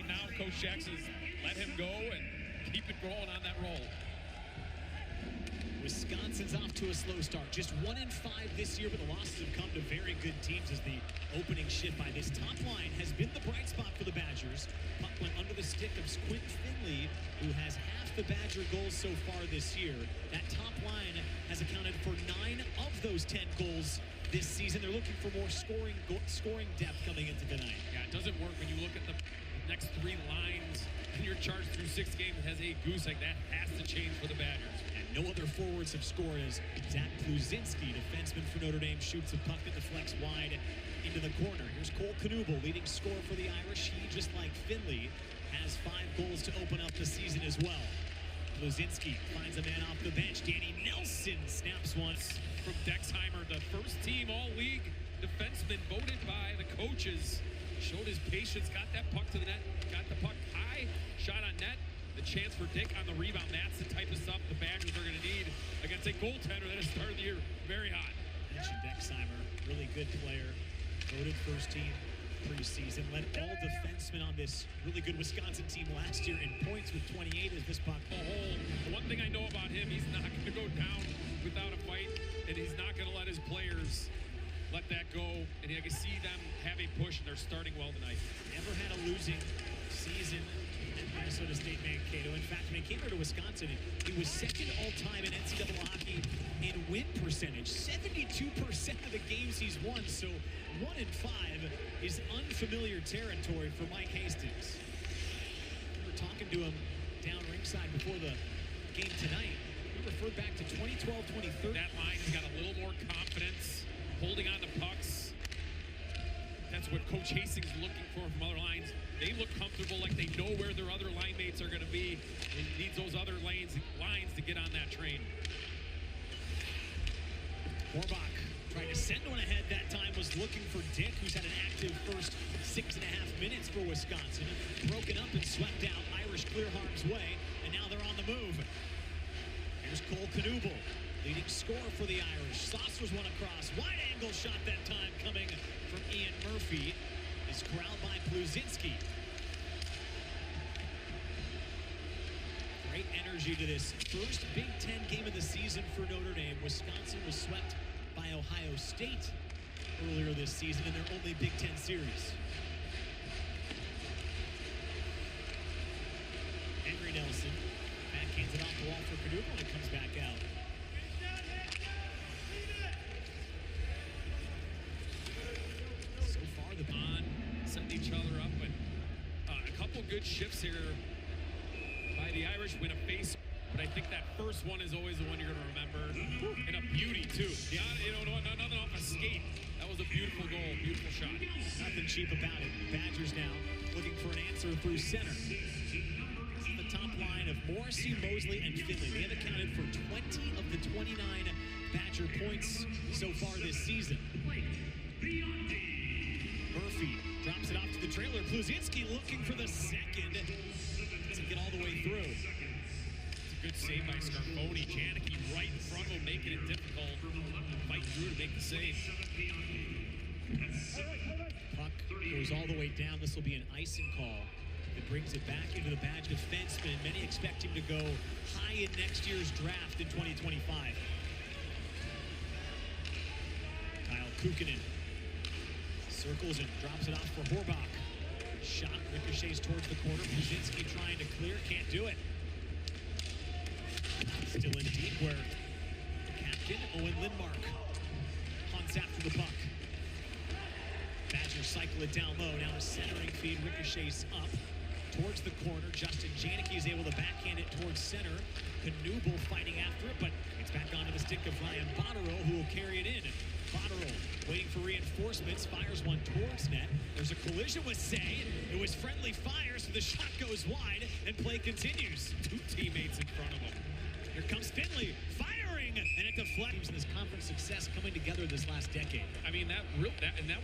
right now, Coach Jackson's let him go and keep it going on that roll. Wisconsin's off to a slow start. Just 1-5 this year, but the losses have come to very good teams as the opening shift by this top line has been the bright spot for the Badgers. Puck went under the stick of Quint Finley, who has half the Badger goals so far this year. That top line has accounted for 9 of those 10 goals this season. They're looking for more scoring depth coming into tonight. Yeah, it doesn't work when you look at the next 3 lines and you're charged through 6 games and has 8 goose. Like, that has to change for the Badgers. And no other forwards have scored as Zach Pluzinski, defenseman for Notre Dame, shoots a puck that deflects wide into the corner. Here's Cole Knuble, leading scorer for the Irish. He, just like Finley, has 5 goals to open up the season as well. Pluzinski finds a man off the bench. Danny Nelson snaps once. From Dexheimer, the first team all-league defenseman voted by the coaches. Showed his patience, got that puck to the net, got the puck high, shot on net. The chance for Dick on the rebound. That's the type of stuff the Badgers are going to need against a goaltender that has started the year very hot. Mentioned Dexheimer, really good player. Voted first team preseason. Led all defensemen on this really good Wisconsin team last year in points with 28 as this puck. The one thing I know about him, he's not going to go down without a fight, and he's not going to let his players let that go. And I can see them have a push, and they're starting well tonight. Never had a losing season at Minnesota State Mankato. In fact, when he came here to Wisconsin, he was second all-time in NCAA hockey in win percentage. 72% of the games he's won, so 1-5 is unfamiliar territory for Mike Hastings. We were talking to him down ringside before the game tonight. He referred back to 2012-2013. That line's got a little more confidence, holding on to pucks. That's what Coach Hastings is looking for from other lines. They look comfortable, like they know where their other line mates are going to be, and needs those other lines to get on that train. Horbach trying to send one ahead that time, was looking for Dick, who's had an active first 6.5 minutes for Wisconsin. Broken up and swept out. Irish clear harm's way, and now they're on the move. Here's Cole Knuble, leading scorer for the Irish. Saucers one across. Wide angle shot that time coming from Ian Murphy. Is corralled by Pluzinski. Great energy to this first Big Ten game of the season for Notre Dame. Wisconsin was swept by Ohio State earlier this season in their only Big Ten series. Henry Nelson backhands it off the wall for Knuble, and it comes back out. So far, the on setting each other up, but a couple good shifts here by the Irish. Win a face, but I think that first one is always the one you're going to remember. And a beauty too. Yeah, you know, nothing off a skate. That was a beautiful goal, beautiful shot. Nothing cheap about it. Badgers now looking for an answer through center. This is the top line of Morrissey, Mosley, and Finley. They have accounted for 20 of the 29 Badger points so far this season. Murphy drops it off to the trailer. Pluzinski looking for the second. Doesn't get all the way through. It's a good save by Scarfoni. Janicke right in front of him, making it difficult. Fight through to make the save. Puck goes all the way down. This will be an icing call. It brings it back into the Badger defenseman. Many expect him to go high in next year's draft in 2025. Kyle Kukkonen circles and drops it off for Horbach. Shot ricochets towards the corner. Pluzinski trying to clear, can't do it. Still in deep where captain Owen Lindmark hunts after the puck. Badgers cycle it down low. Now a centering feed ricochets up towards the corner. Justin Janicke is able to backhand it towards center. Knuble fighting after it, but it's back onto the stick of Ryan Botterill, who will carry it in. Botterill waiting for reinforcements, fires one towards net. There's a collision with Say. It was friendly fire, so the shot goes wide, and play continues. 2 teammates in front of him. Here comes Finley, firing, and it deflects. This conference success coming together this last decade. I mean, that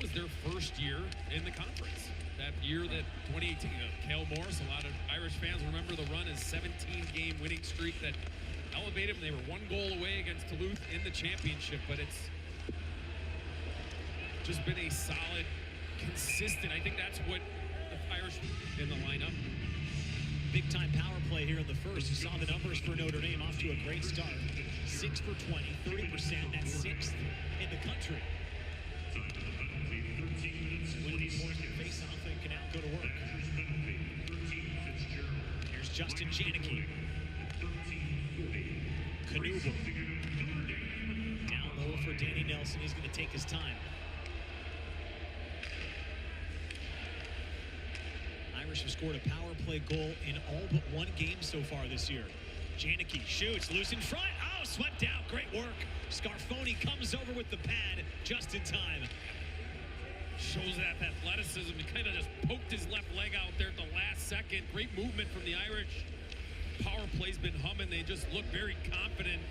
was their first year in the conference. That year that 2018, Cale Morris, a lot of Irish fans remember the run as 17-game winning streak that elevated them. They were 1 goal away against Duluth in the championship, but it's just been a solid, consistent. I think that's what the Irish in the lineup. Big time power play here in the first. You saw the numbers for Notre Dame off to a great start. 6 for 20, 30%. That's 6th in the country. When they force the face off, they can now go to work. Here's Justin Janicke. Knuble. Down low for Danny Nelson. He's going to take his time. Irish have scored a power play goal in all but one game so far this year. Janicke shoots, loose in front. Oh, swept out. Great work. Scarfoni comes over with the pad just in time. Shows that athleticism. He kind of just poked his left leg out there at the last second. Great movement from the Irish. Power play's been humming. They just look very confident.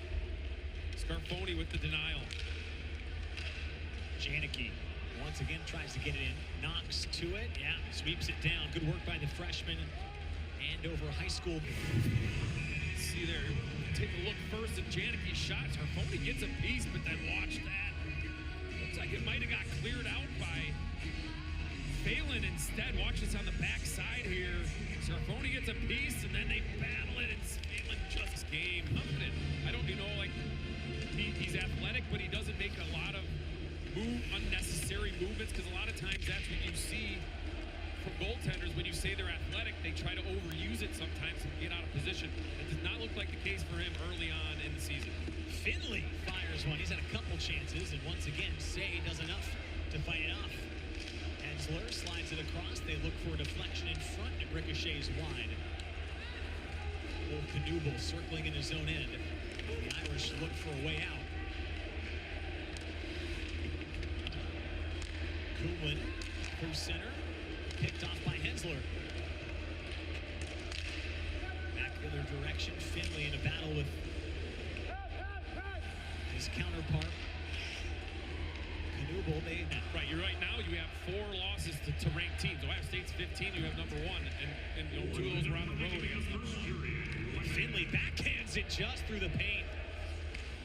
Scarfoni with the denial. Janicke once again tries to get it in. Knocks to it. Yeah, sweeps it down. Good work by the freshman. Andover High School. See there. Take a look first at Janicke's shot. Scarfoni gets a piece, but then watch that. Looks like it might have got cleared out by Phelan instead. Watch this on the backside here. Scarfoni gets a piece, and then they battle it, and Phelan just game. Confident. I don't like he's athletic, but he doesn't make a lot of unnecessary movements, because a lot of times that's what you see from goaltenders. When you say they're athletic, they try to overuse it sometimes to get out of position. It does not look like the case for him early on in the season. Finley fires one. He's had a couple chances, and once again, Say does enough to fight it off. Hensler slides it across. They look for a deflection in front. It ricochets wide. Old Knuble circling in his own end. The Irish look for a way out. Kumlin through center. Picked off by Hensler. Back the other direction. Finley in a battle with his counterpart. Knuble, right, you're right. Now you have 4 losses to ranked teams. Ohio State's 15, you have number 1, and 2 of those were on the road against them. Finley backhands it just through the paint.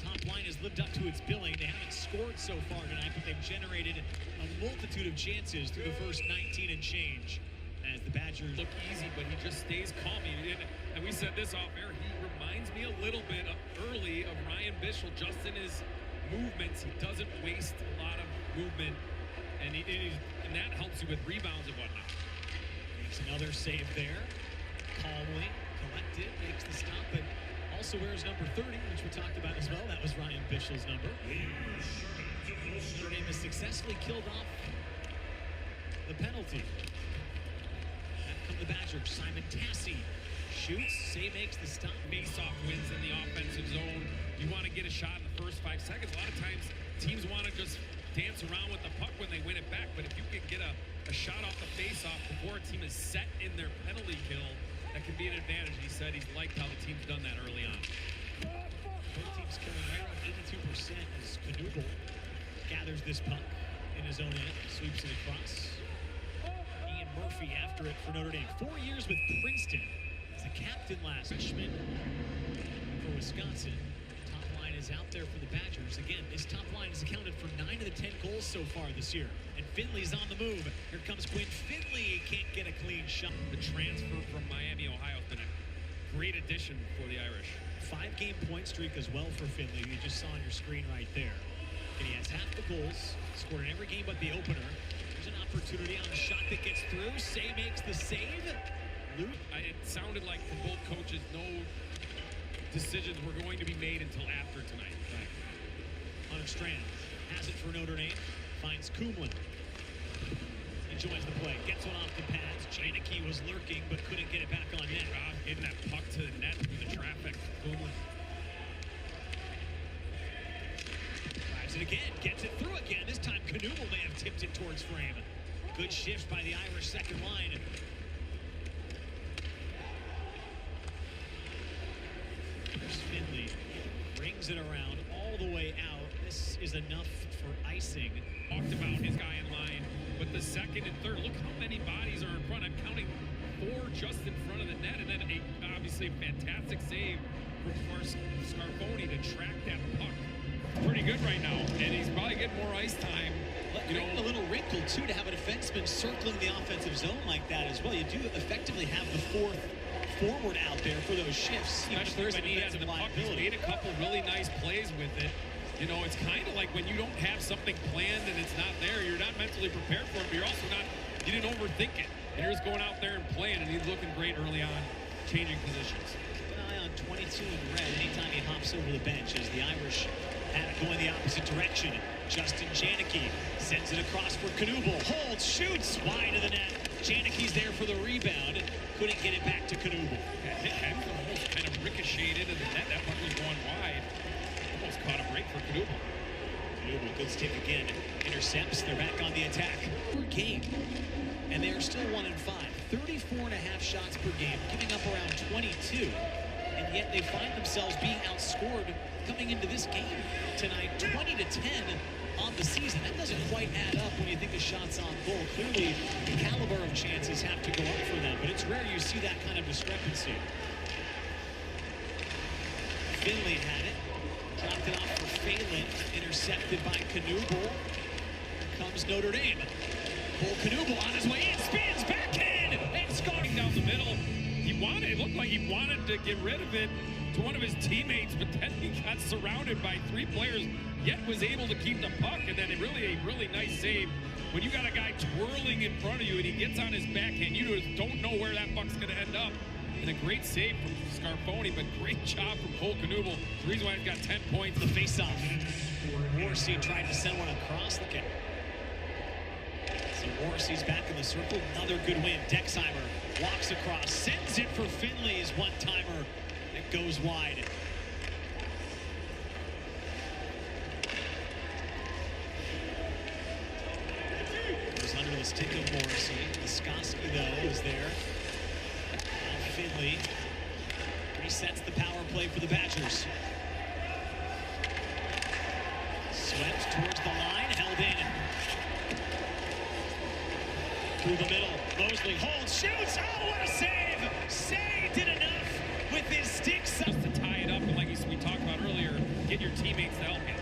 Top line has lived up to its billing. They haven't scored so far tonight, but they've generated a multitude of chances through the first 19 and change. As the Badgers look easy, but he just stays calm. And we said this off air. He reminds me a little bit early of Ryan Bischel, just in his movements. He doesn't waste a lot of movement, and that helps you with rebounds and whatnot. Makes another save there. Calmly collected, makes the stop, but also wears number 30, which we talked about as well. That was Ryan Bischel's number. Notre Dame has successfully killed off the penalty. Back come the Badgers. Simon Tassi shoots. Say makes the stop. Face-off wins in the offensive zone. You want to get a shot in the first 5 seconds. A lot of times teams want to just dance around with the puck when they win it back, but if you can get a shot off the face-off before a team is set in their penalty kill, that can be an advantage. He said he's liked how the team's done that early on. Both teams killing right around 82% as Knuble gathers this puck in his own end, sweeps it across. Ian Murphy after it for Notre Dame. 4 years with Princeton as the captain last freshman for Wisconsin. Top line is out there for the Badgers. Again, this top line has accounted for 9 of the 10 goals so far this year. And Finley's on the move. Here comes Quinn Finley. He can't get a clean shot. The transfer from Miami, Ohio has been a great addition for the Irish. 5-game point streak as well for Finley. You just saw on your screen right there. And he has half the goals. Scored in every game but the opener. There's an opportunity on a shot that gets through. Say makes the save. Luke. It sounded like from both coaches, no decisions were going to be made until after tonight. Right. Hunter Strand has it for Notre Dame. Finds Kumlin. Enjoys the play. Gets one off the pads. Janicke was lurking but couldn't get it back on net. Getting that puck to the net through the traffic. Kumlin. Drives it again. Gets it through again. This time Knuble may have tipped it towards frame. Good shift by the Irish second line. There's Finley. Brings it around all the way out. This is enough for icing. Talked about his guy in line, but the second and third, look how many bodies are in front. I'm counting 4 just in front of the net, and then obviously a fantastic save from Scarfoni to track that puck. Pretty good right now, and he's probably getting more ice time. You know, a little wrinkle, too, to have a defenseman circling the offensive zone like that as well. You do effectively have the fourth forward out there for those shifts. Especially when he has the puck. He's made a couple really nice plays with it. You know, it's kind of like when you don't have something planned and it's not there, you're not mentally prepared for it, but you're also not, you didn't overthink it. And you're just going out there and playing, and he's looking great early on, changing positions. Keep an eye on 22 in red anytime he hops over the bench as the Irish have it going the opposite direction. Justin Janicke sends it across for Knuble, holds, shoots, wide of the net. Janicke's there for the rebound, couldn't get it back to Knuble. Yeah, almost kind of ricocheted in the net. That puck was going wide. Almost caught a break for Knuble. Knuble, good stick again, intercepts, they're back on the attack. Per game, and they're still 1-5. 34.5 shots per game, giving up around 22. And yet they find themselves being outscored coming into this game tonight, 20-10 on the season. That doesn't quite add up when you think of shots on goal. Clearly, the caliber of chances have to go up for them, but it's rare you see that kind of discrepancy. Finley had it, dropped it off for Phelan, intercepted by Knuble. Here comes Notre Dame. Cole Knuble on his way in, spins, backhand, and scoring down the middle. It looked like he wanted to get rid of it to one of his teammates, but then he got surrounded by 3 players, yet was able to keep the puck, and then a really nice save. When you got a guy twirling in front of you and he gets on his backhand, you just don't know where that puck's going to end up. And a great save from Scarfoni, but great job from Cole Knuble. The reason why he's got 10 points. The face-off. Morrissey tried to send one across the cap. So Morrissey's back in the circle. Another good win. Dexheimer walks across, sends it for Finley's one-timer. It goes wide. Goes under the stick of Morrissey. Wiskoski, though, is there. Now Finley resets the power play for the Badgers. Swept towards the line, held in. Through the middle, Mosley holds, shoots, oh, what a save! Say did enough with his sticks. Just to tie it up, and like we talked about earlier, get your teammates to help you.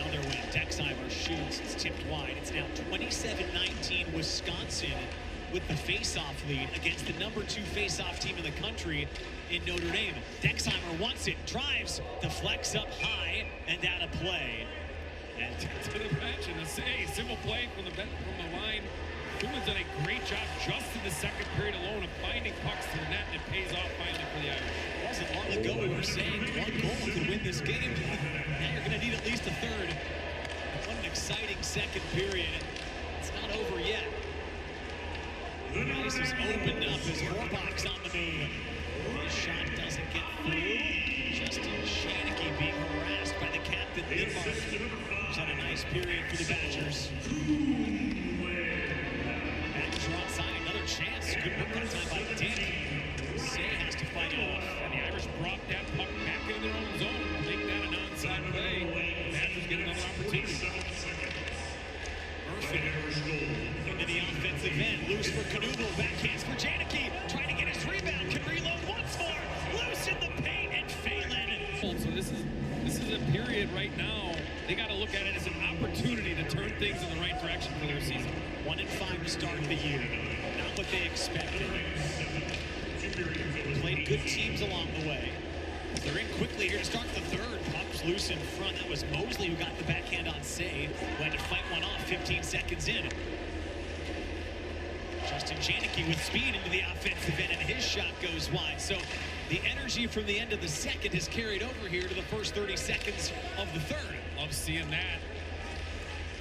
Another win, Dexheimer shoots, it's tipped wide. It's now 27-19 Wisconsin with the face-off lead against the #2 face-off team in the country in Notre Dame. Dexheimer wants it, drives, deflects up high, and out of play. And to the bench, and a simple play from the line. Newman's done a great job just in the second period alone of finding pucks to the net, and it pays off finally for the Irish. It wasn't long ago we were saying one goal could win this game. Now you're going to need at least a third. What an exciting second period. It's not over yet. The ice is opened up as Horbach's on the move. His shot doesn't get through. Justin Janicke being harassed by the captain, Lidmark. Who's had a nice period for the Badgers. Badgers are outside, another chance. Good work that time by Dick. Say has to fight it off. And the Irish brought that puck back into their own zone. Make that an onside play. The Badgers get another opportunity. Murphy into the offensive end. Loose for Knuble. Backhands for Janicke. Trying to get his rebound. Can reload once more. Loose in the paint and Phelan. So this is a period right now. They got to look at it as an opportunity to turn things in the right direction for their season. 1-5 to start the year. Not what they expected. Played good teams along the way. They're in quickly here to start the third. Puck's loose in front. That was Mosley who got the backhand on save. Who had to fight one off 15 seconds in. Justin Janicke with speed into the offensive end, and his shot goes wide. So the energy from the end of the second has carried over here to the first 30 seconds of the third. Love seeing that.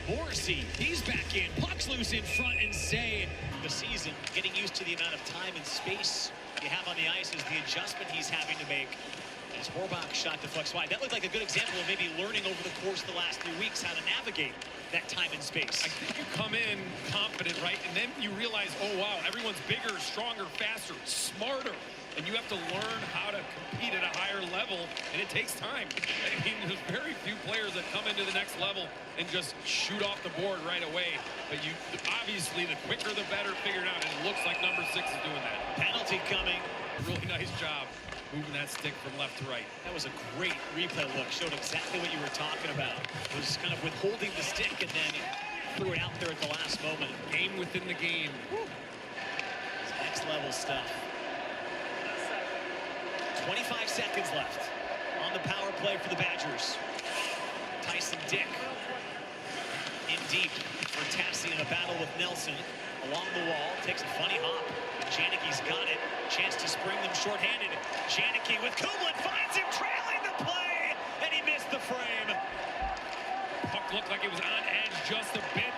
Morrissey, he's back in. Puck's loose in front, and Say the season. Getting used to the amount of time and space you have on the ice is the adjustment he's having to make. As Horbach shot deflects wide. That looked like a good example of maybe learning over the course of the last 3 weeks how to navigate that time and space. I think you come in confident, right? And then you realize, oh, wow, everyone's bigger, stronger, faster, smarter. And you have to learn how to compete at a higher level, and it takes time. I mean, there's very few players that come into the next level and just shoot off the board right away. But you, obviously, the quicker the better, figured out, and it looks like #6 is doing that. Penalty coming. Really nice job moving that stick from left to right. That was a great replay look. Showed exactly what you were talking about. It was kind of withholding the stick and then threw it out there at the last moment. Game within the game. It's next level stuff. 25 seconds left on the power play for the Badgers. Tyson Dick in deep for Tassi in a battle with Nelson. Along the wall, takes a funny hop. Janicke's got it. Chance to spring them shorthanded. Janicke with Kumlin finds him trailing the play, and he missed the frame. Puck looked like it was on edge just a bit.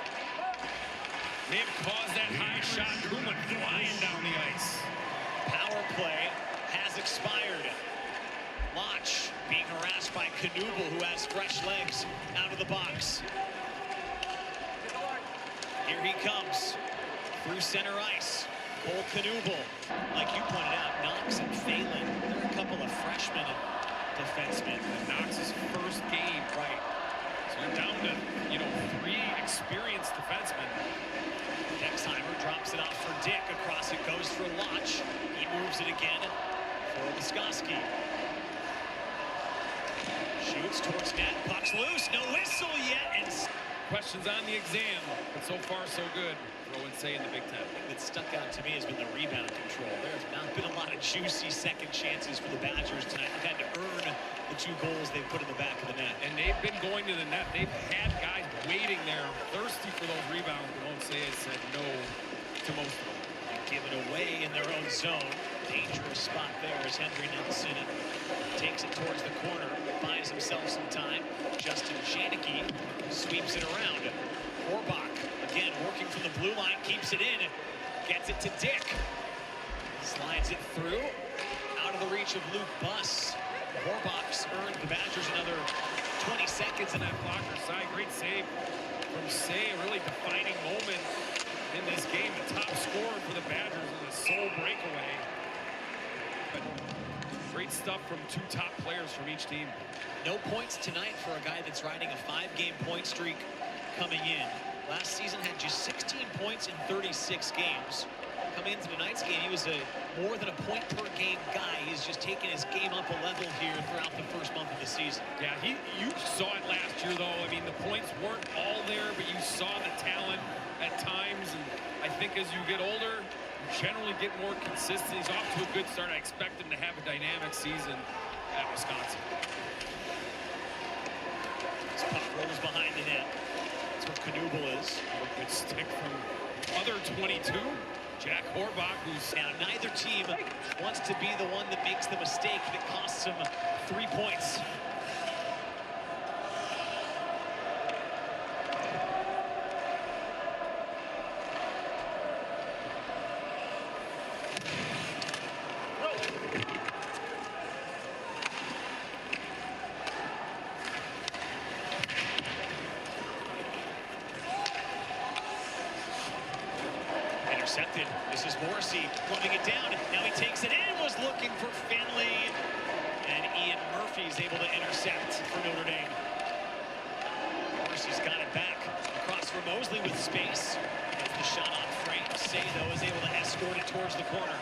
May have caused that high shot. Kumlin flying down the ice. Power play has expired. Lodge being harassed by Knuble, who has fresh legs out of the box. Here he comes through center ice. Cole Knuble, like you pointed out, Knox and Phelan, they're a couple of freshman defensemen. Knox's first game. Right. So you're down to, 3 experienced defensemen. Dexheimer drops it off for Dick. Across it goes for Lodge. He moves it again for Wiskoski. Shoots towards net. Puck's loose. No whistle yet. And Questions on the exam, but so far so good. Throw and say in the Big Ten. that stuck out to me has been the rebound control. There's not been a lot of juicy second chances for the Badgers tonight. They've had to earn the 2 goals they've put in the back of the net. And they've been going to the net. They've had guys waiting there, thirsty for those rebounds. Won't say it said no to most of them. Give it away in their own zone. Dangerous spot there as Henry Nelson takes it towards the corner, buys himself some time. Justin Janicke sweeps it around. Orbach, again, working from the blue line, keeps it in, gets it to Dick. Slides it through, out of the reach of Luke Buss. Orbach's earned the Badgers another 20 seconds in that blocker side. Great save from Say, a really defining moment in this game. The top scorer for the Badgers in a sole breakaway. But great stuff from 2 top players from each team. No points tonight for a guy that's riding a 5-game point streak coming in. Last season had just 16 points in 36 games. Coming into tonight's game, he was more than a point per game guy. He's just taken his game up a level here throughout the first month of the season. Yeah, you saw it last year, though. I mean, the points weren't all there, but you saw the talent at times. And I think as you get older, you generally get more consistent. He's off to a good start. I expect him to have a dynamic season at Wisconsin. This puck rolls behind the net. That's where Knuble is. A good stick from other 22. Jack Orbach, who's now neither team wants to be the one that makes the mistake that costs him 3 points. Intercepted. This is Morrissey gloving it down. Now he takes it in. Was looking for Finley. And Ian Murphy's able to intercept for Notre Dame. Morrissey's got it back. Across for Mosley with space. Gets the shot on frame. Say, though, is able to escort it towards the corner.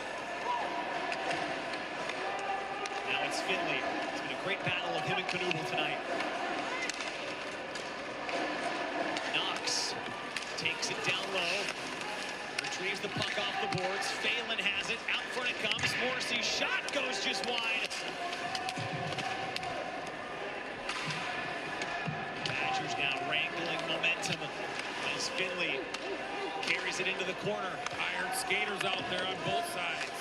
Now it's Finley. It's been a great battle of him and Knuble tonight. Knox takes it down low. Retrieves the puck off the boards. Phelan has it. Out front it comes. Morrissey's shot goes just wide. Badgers now wrangling momentum as Finley carries it into the corner. Tired skaters out there on both sides.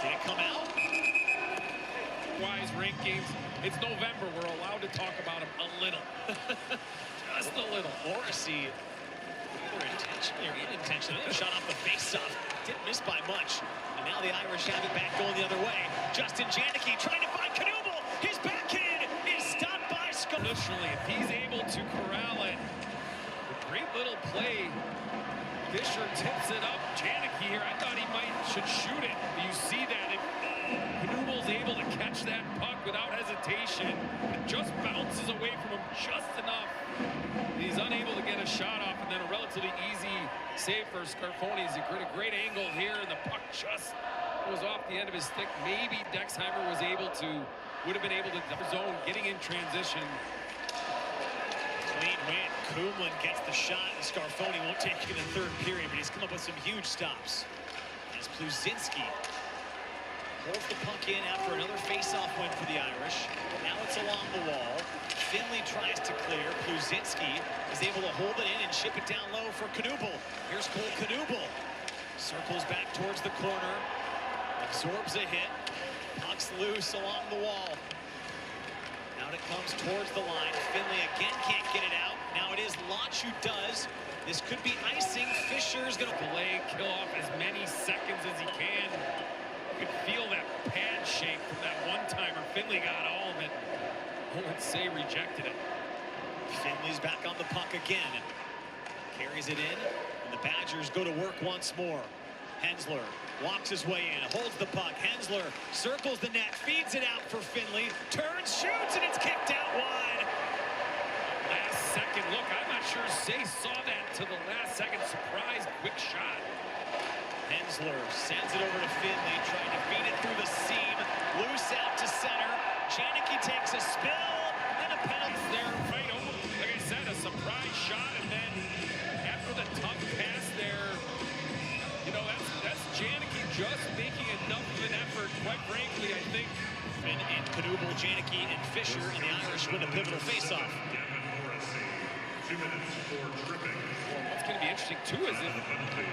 Did it come out? Wise ranked games. It's November. We're allowed to talk about them a little. Just a little. Morrissey, either intentionally or unintentionally, shot off the face-off. Didn't miss by much. And now the Irish have it back going the other way. Justin Janicke trying to find Knuble. His backhand is stopped by Scott. Additionally, if he's able to corral it, a great little play. Fisher tips it up. Janicke here, I thought he should shoot it. You see that if Knuble's able to catch that puck without hesitation, it just bounces away from him just enough. He's unable to get a shot off, and then a relatively easy save for Scarfoni. He's got a great angle here, and the puck just goes off the end of his stick. Maybe Dexheimer would have been able to zone, getting in transition. Clean win. Kumlin gets the shot, and Scarfoni won't take it in the third period, but he's come up with some huge stops. As Pluzinski holds the puck in after another face-off win for the Irish. Now it's along the wall. Finley tries to clear. Pluzinski is able to hold it in and ship it down low for Knuble. Here's Cole Knuble. Circles back towards the corner. Absorbs a hit. Puck's loose along the wall. Out it comes towards the line. Finley again can't get it out. Now it is Lodge who does. This could be icing. Fisher's going to Delay, kill off as many seconds as he can. You could feel that pad shake from that one-timer. Finley got all of it. Let's say rejected it. Finley's back on the puck again. Carries it in, and the Badgers go to work once more. Hensler walks his way in, holds the puck. Hensler circles the net, feeds it out for Finley, turns, shoots, and it's kicked out wide. Last second look. I'm not sure Say saw that to the last second. Surprise, quick shot. Hensler sends it over to Finley, trying to feed it through the seam. Loose out to center. Janicke takes a spill, and a penalty There, right over. Like I said, a surprise shot, and then after the tough pass there, you know, that's Janicke just making enough of an effort. Quite frankly, I think. And Knuble, Janicke, and Fisher, and the Irish win a pivotal faceoff. What's going to be interesting too is if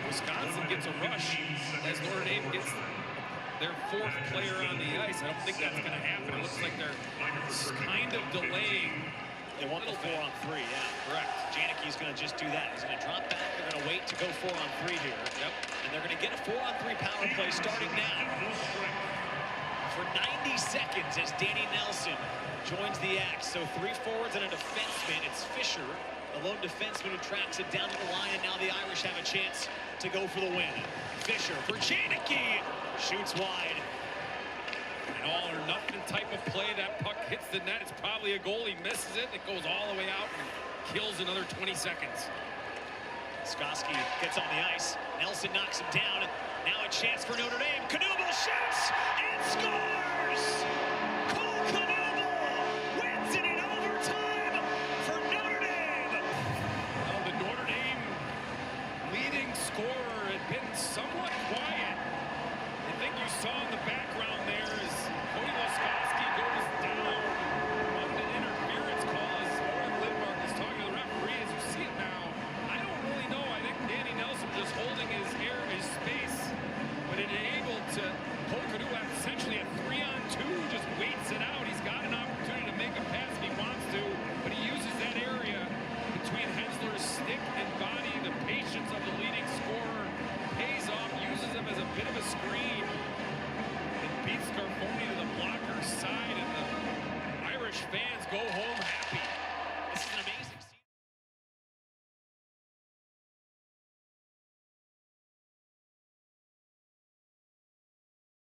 Wisconsin gets a rush as Notre Dame gets their fourth player on the ice. I don't think that's going to happen. It looks like they're kind of delaying. They want the 4-on-3, yeah. Correct. Janicke's going to just do that. He's going to drop back. They're going to wait to go 4-on-3 here. Yep. And they're going to get a 4-on-3 power play starting now. For 90 seconds as Danny Nelson joins the act. So 3 forwards and a defenseman. It's Fisher, the lone defenseman, who tracks it down to the line, and now the Irish have a chance to go for the win. Fisher for Janicke. Shoots wide. An all or nothing type of play. That puck hits the net. It's probably a goal. He misses it. It goes all the way out and kills another 20 seconds. Skoski gets on the ice. Nelson knocks him down. Now a chance for Notre Dame. Knuble shoots and scores! Cole Knuble wins it in overtime for Notre Dame. Well, the Notre Dame leading scorer had been somewhat quiet. I think you saw in the background there as Cody Skoski goes down on the interference call as Owen Lindmark is talking to the referee. As you see it now, I don't really know. I think Danny Nelson just holding his space, but it enabled to Cole Knuble essentially a 3-on-2, just waits it out. He's got an opportunity to make a pass if he wants to, but he uses that area between Hensler's stick and body. The patience of the leading scorer pays off, uses him as a bit of a screen.